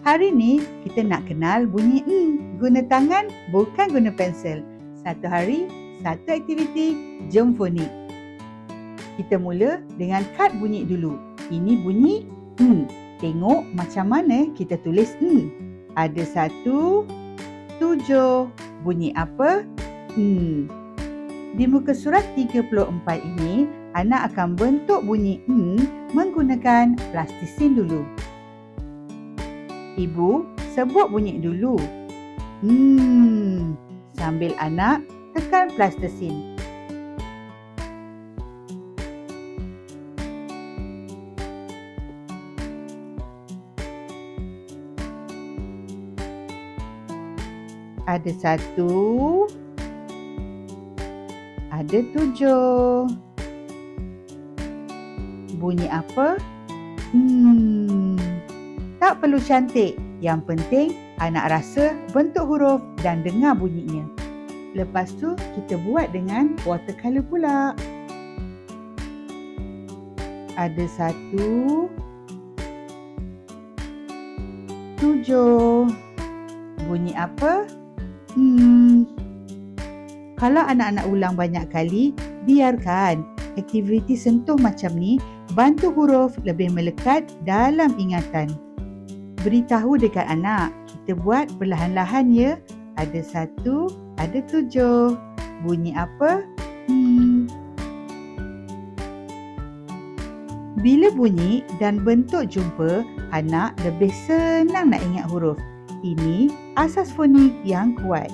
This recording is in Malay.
Hari ni kita nak kenal bunyi guna tangan bukan guna pensel. Satu hari, satu aktiviti, jom fonik. Kita mula dengan kad bunyi dulu. Ini bunyi Tengok macam mana kita tulis Ada 1, 7. Bunyi apa? Di muka surat 34 ini, anak akan bentuk bunyi menggunakan plastisin dulu. Ibu sebut bunyi dulu. Sambil anak tekan plastisin. Ada 1, ada 7. Bunyi apa? Tak perlu cantik. Yang penting anak rasa bentuk huruf dan dengar bunyinya. Lepas tu kita buat dengan watercolor pula. Ada 1, 7. Bunyi apa? Kalau anak-anak ulang banyak kali, biarkan aktiviti sentuh macam ni bantu huruf lebih melekat dalam ingatan. Beritahu dekat anak, kita buat perlahan-lahan ya. Ada 1, ada 7. Bunyi apa? Bila bunyi dan bentuk jumpa, anak lebih senang nak ingat huruf. Ini asas fonik yang kuat.